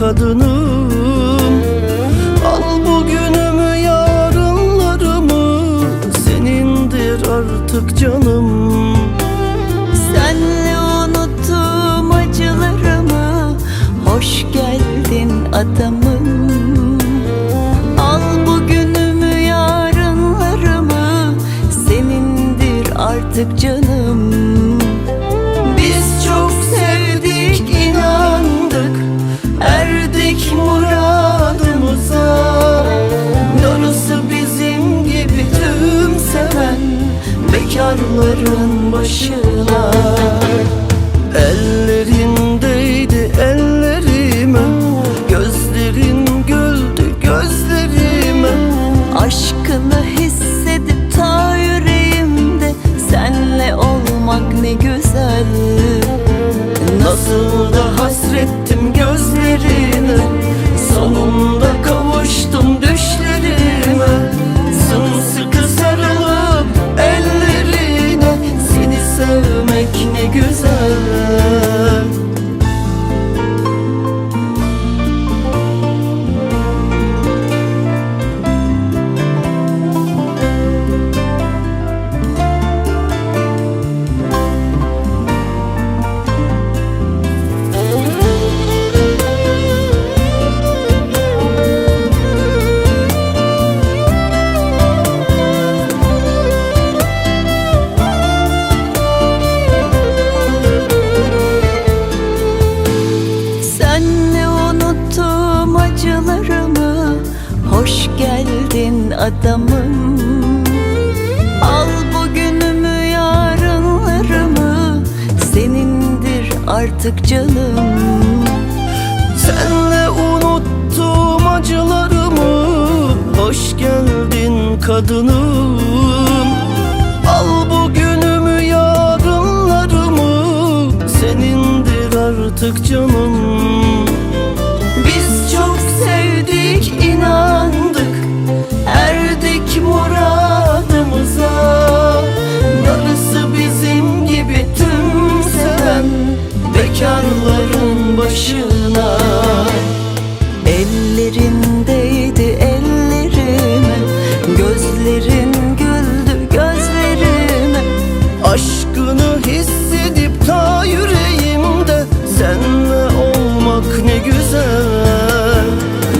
kadınım. Al bugünümü yarınlarımı, senindir artık canım. Senle unuttum acılarımı, hoş geldin adamım. Al bugünümü yarınlarımı, senindir artık canım. Biz çok sevdik, inandık, erdik muradımıza. Darısı bizim gibi tüm seven bekarların başına. Ellerindeydi ellerime, gözlerin güldü gözlerime. Aşkını hissedip ta yüreğimde, senle olmak ne güzel. Nasıl da hasrettim gözlerine, sonunda kavuştum düşlerime. Sımsıkı sarılıp ellerine, seni sevmek ne güzel. Senle unuttum acılarımı, hoş geldin adamım. Al bugünümü yarınlarımı, senindir artık canım. Senle unuttum acılarımı, hoş geldin kadınım. Al bugünümü yarınlarımı, senindir artık canım. Biz çok sevdik, inandık, erdik muradımıza. Darısı bizim gibi tüm seven bekarların başına. Ellerindeydi ellerime, gözlerin güldü gözlerime. Aşkını hissedip ta yüreğimde, senle olmak ne güzel.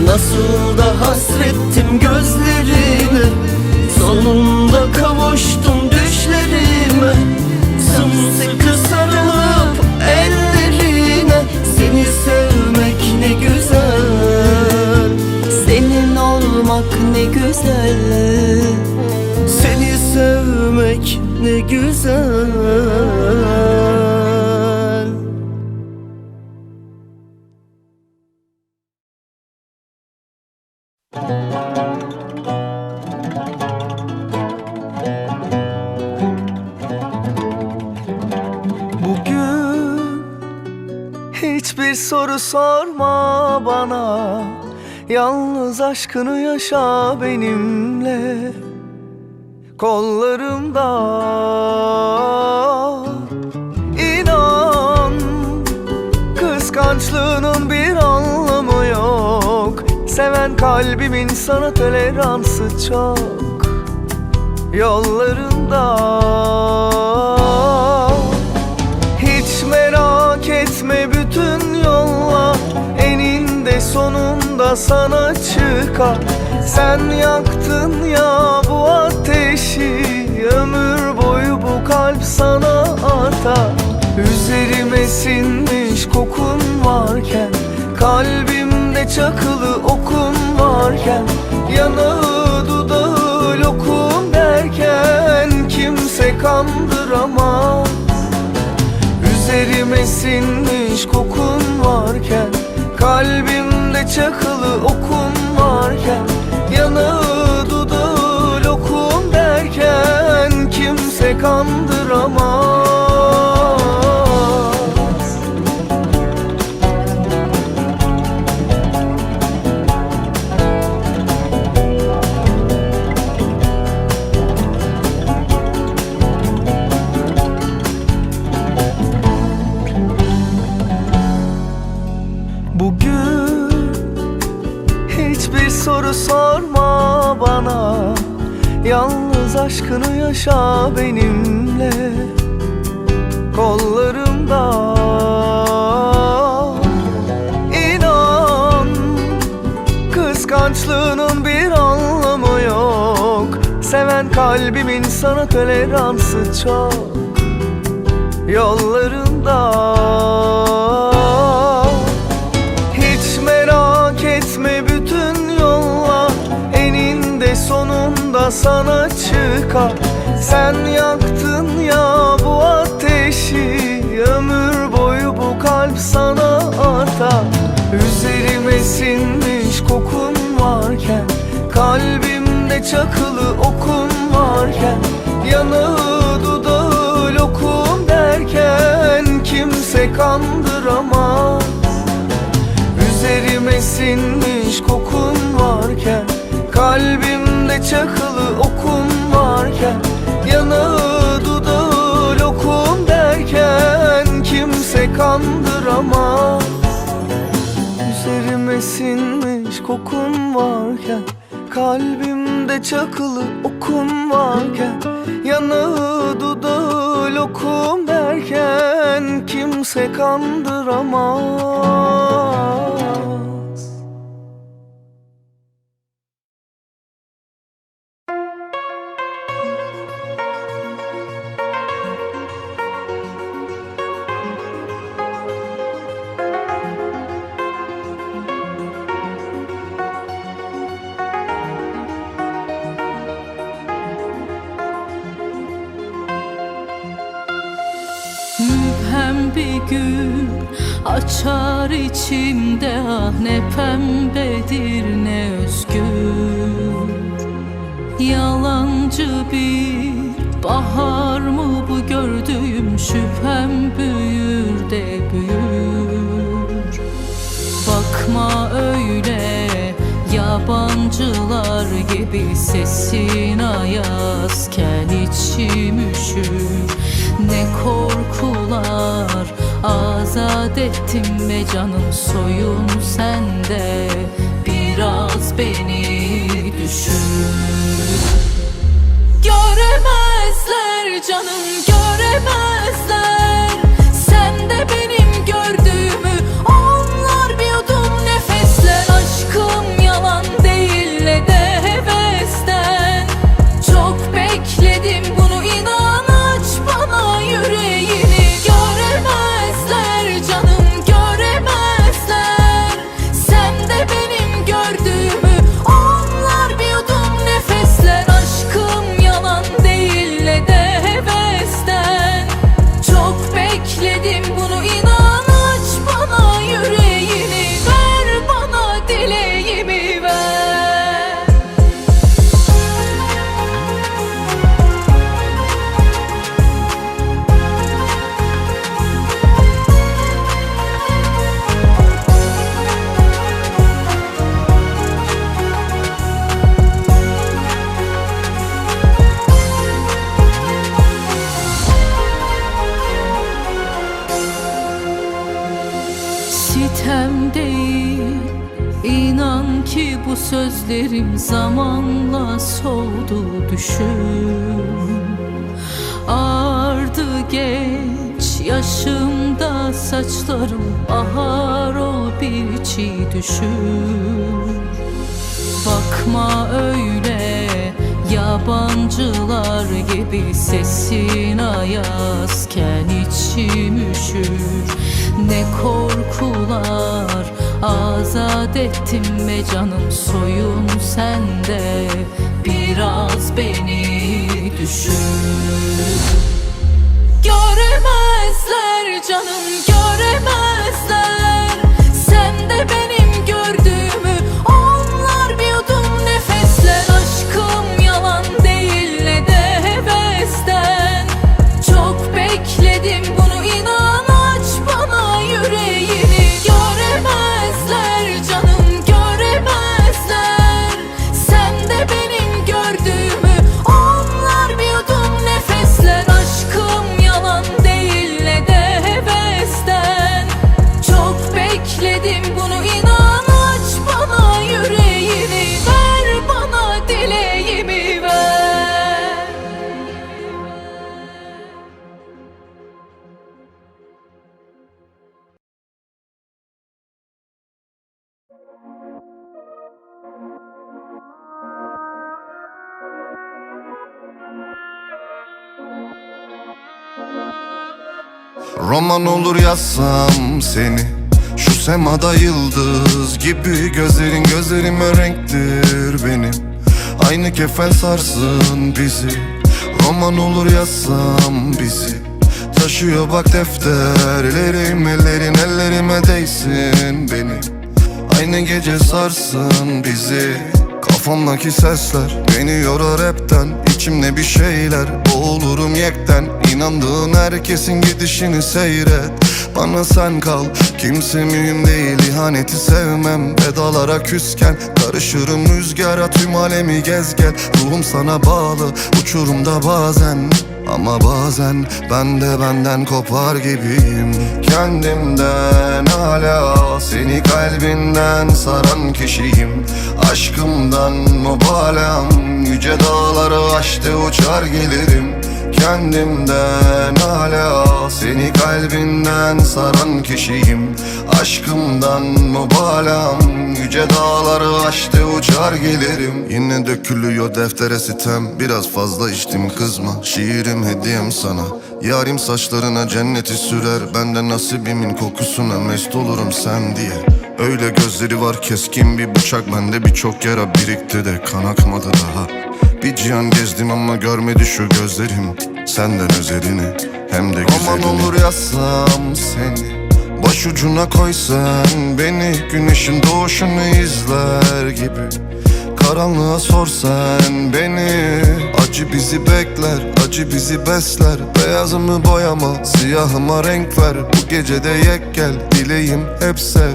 Nasıl da hasrettim gözlerine, sonunda kavuştum düşlerime. Sımsıkı sarılıp ellerine, seni sevmek ne güzel. Senin olmak ne güzel. Seni sevmek ne güzel. Bugün hiçbir soru sorma bana, yalnız aşkını yaşa benimle. Kollarımda inan, kıskançlığının bir anlamı yok. Seven kalbimin sana toleransı çok. Yollarında hiç merak etme, bütün yollar eninde sonunda sana çıkar. Sen yaktın ya bu ateşi, ömür boyu bu kalp sana atar. Üzerime sinmiş kokun varken, kalbimde çakılı okun varken, yanağı dudağı lokum derken kimse kandıramaz. Üzerime sinmiş kokun varken, kalbimde çakılı okun varken, yanağı dudağı lokum derken kimse kandıramaz. Bugün aşkını yaşa benimle kollarımda. İnan, kıskançlığının bir anlamı yok. Seven kalbimin sana toleransı çok. Yollarında hiç merak etme, bütün yollar eninde sonunda sana çıkar. Sen yaktın ya bu ateşi, ömür boyu bu kalp sana artar. Üzerime sinmiş kokun varken, kalbimde çakılı okun varken, yanağı dudağı lokum derken kimse kandıramaz. Üzerime sinmiş kokun varken, kalbimde çakılı okun varken, yanağı dudağı lokum derken kimse kandıramaz. Üzerime sinmiş kokun varken, kalbimde çakılı okun varken, yanağı dudağı lokum derken kimse kandıramaz. Müphem bir gün açar içimde, ah ne pembedir ne özgür. Yalancı bir bahar mı bu gördüğüm, şüphem büyür de büyür. Bakma öyle yabancılar gibi, sesin ayazken içim üşür. Ne korkular azat ettim be canım, soyun sende, biraz beni düşün. Göremezler canım, göremezler sende benim gördüğümü. Onlar bir yudum nefesler, aşkım yalan değil ne de hevesten. Çok bekledim bunu, inan aç bana yüreğini. Göremezler canım, göremezler sende benim gördüğümü. Onlar bir yudum nefesler, aşkım yalan değil ne de hevesten. Çok bekledim bunu, inan aç bana yüreğini. Ver bana dileğimi ver. Sitem değil, inan ki bu sözlerim zamanla soldu düşün. Ardı geç yaşımda saçlarım, bahar ol bir çiğ düşün. Bakma öyle yabancılar gibi, sesin ayazken içim üşür. Ne korkular azat ettim be canım, soyun sende, biraz beni düşün. Göremezler canım, göremezler sende benim gördüğümü. Onlar bir yudum nefesler, aşkım yalan değil ne de hevesten. Çok bekledim bunu, inan aç bana yüreğini. Göremezler canım, göremezler sende benim gördüğümü. Onlar bir yudum nefesler, aşkım yalan değil ne de hevesten. Çok Roman olur yazsam seni, şu semada yıldız gibi. Gözlerin gözlerime renktir benim, aynı kefen sarsın bizi. Roman olur yazsam bizi, taşıyor bak defterlerim. Ellerin ellerime değsin benim, aynı gece sarsın bizi. Kafamdaki sesler beni yorar hepten, İçimde bir şeyler, boğulurum yekten. İnandığın herkesin gidişini seyret, bana sen kal, kimse mühim değil. İhaneti sevmem, vedalara küsken karışırım rüzgara, tüm alemi gez gel. Ruhum sana bağlı, uçurumda bazen, ama bazen ben de benden kopar gibiyim. Kendimden hala, seni kalbinden saran kişiyim. Aşkımdan mübalağım, yüce dağları aştı uçar gelirim. Kendimden hala, seni kalbinden saran kişiyim. Aşkımdan mübalağım, yüce dağları aştı uçar gelirim. Yine dökülüyor deftere sitem, biraz fazla içtim kızma. Şiirim hediyem sana, yarim saçlarına cenneti sürer. Ben de nasibimin kokusuna mest olurum sen diye. Öyle gözleri var keskin bir bıçak, bende birçok yara birikti de kan akmadı daha. Bir cihan gezdim ama görmedi şu gözlerim senden özelini, hem de güzelini. Roman olur yazsam seni, başucuna koy sen beni. Güneşin doğuşunu izler gibi, karanlığa sor sen beni. Acı bizi bekler, acı bizi besler. Beyazımı boyama, siyahıma renk ver. Bu gecede yek gel, dileğim hep sev.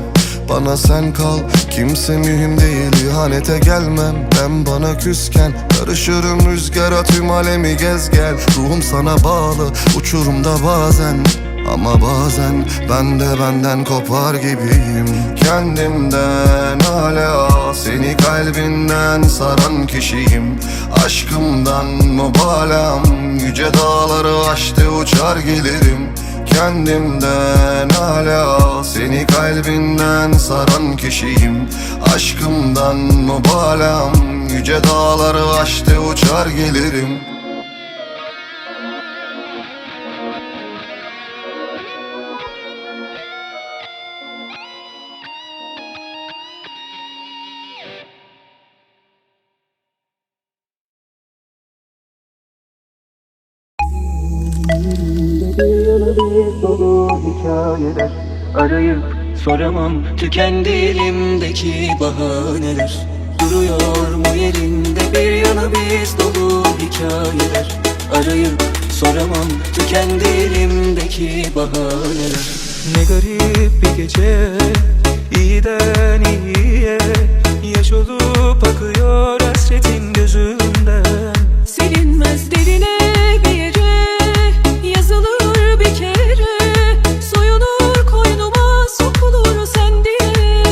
Bana sen kal, kimse mühim değil. İhanete gelmem, ben bana küsken karışırım rüzgara, tüm alemi gez gel. Ruhum sana bağlı, uçurumda bazen, ama bazen ben de benden kopar gibiyim. Kendimden hala, seni kalbinden saran kişiyim. Aşkımdan mübalağım, yüce dağları aştı uçar gelirim. Kendimden hala, seni kalbinden saran kişiyim. Aşkımdan mübalağım, yüce dağları aştı uçar gelirim. Dolu hikayeler arayıp soramam, tükendi elimdeki bahaneler. Duruyor mu yerinde bir yana biz, dolu hikayeler arayıp soramam, tükendi elimdeki bahaneler. Ne garip bir gece, iyiden iyiye, yaş olup akıyor hasretin gözümden. Silinmez derine bir yere, yazılır bir kere, soyunur koynuma, sokulur sen diye.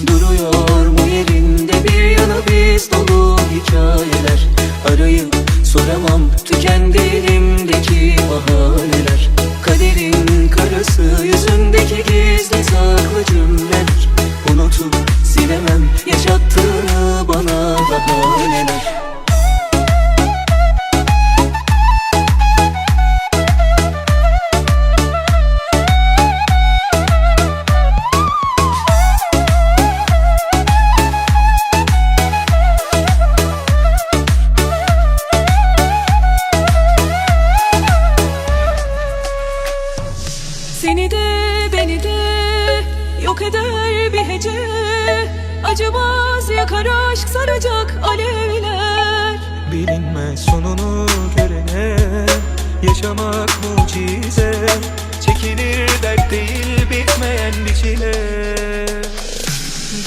Duruyor mu yerinde bir yana biz, dolu hikayeler arayıp soramam, tükendi elimdeki bahaneler. Kaderin karası, yüzündeki gizli saklı cümleler. Unutup silemem yaşattığını bana daha neler. Seni de beni de yok eder bir hece, acımaz yakar aşk saracak alevler. Bilinmez sonunu görene, yaşamak mucize. Çekilir dert değil, bitmeyen bir çile.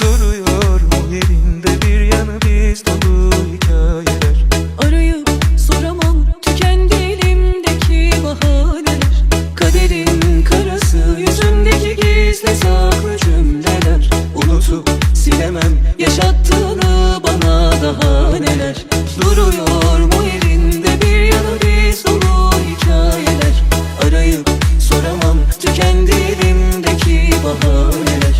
Duruyor mu yerinde bir yanı biz, dolu hikayeler Arayıp soramam, tükendi elimdeki bahaneler. Kaderin karası, yüzündeki gizli saklı cümleler. Unutup silemem yaşattığını bana daha neler. Duruyor mu yerinde bir yana biz, dolu hikayeler arayıp soramam, tükendi elimdeki bahaneler.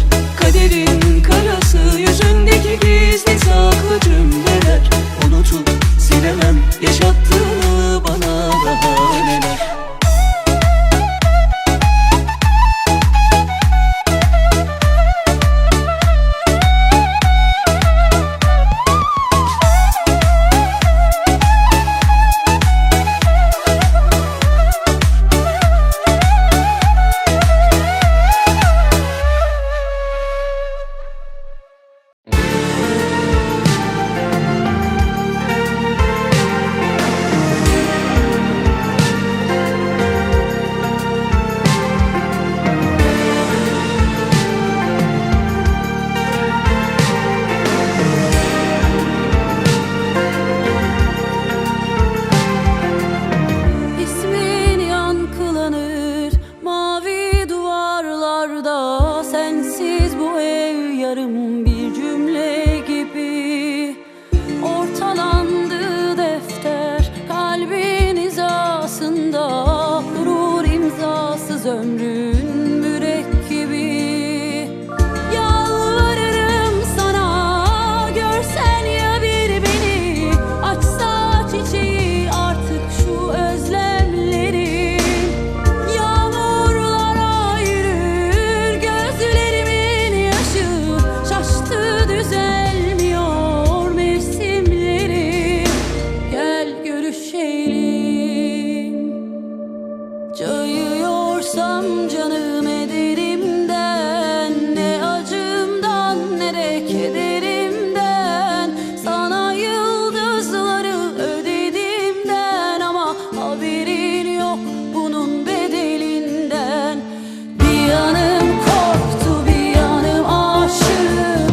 imzansız ömrün mürekkebi. Yalvarırım sana, görsen ya bir beni, açsa çiçeği artık şu özlemlerim. Yağmurlara yürür gözlerimin yaşı, şaştı düzelmiyor mevsimlerim. Gel görüşelim. Cayıyorsam canım ederimden, ne acımdan ne de kederimden, sana yıldızları ödedimden, ama haberin yok bunun bedelinden. Bir yanım korktu, bir yanım aşık,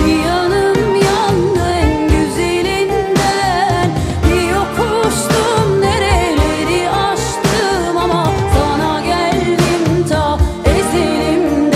bir yanım yandı en güzelinden. Bir yokuştum, nereleri aştım, ama sana geldim ta ezelimden.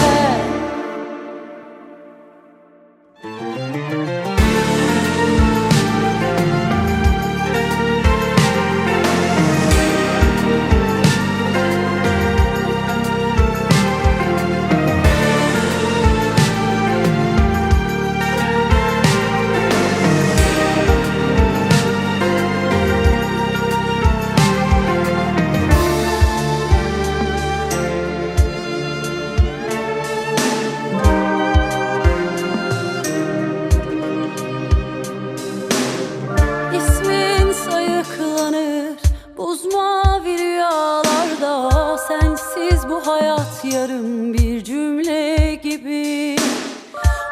İsmin sayıklanır buz mavi rüyalarda, sensiz bu hayat yarım bir cümle gibi.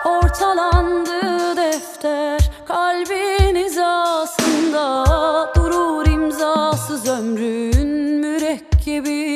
Ortalandı defter kalbin hizasında, durur imzasız ömrün mürekkebi.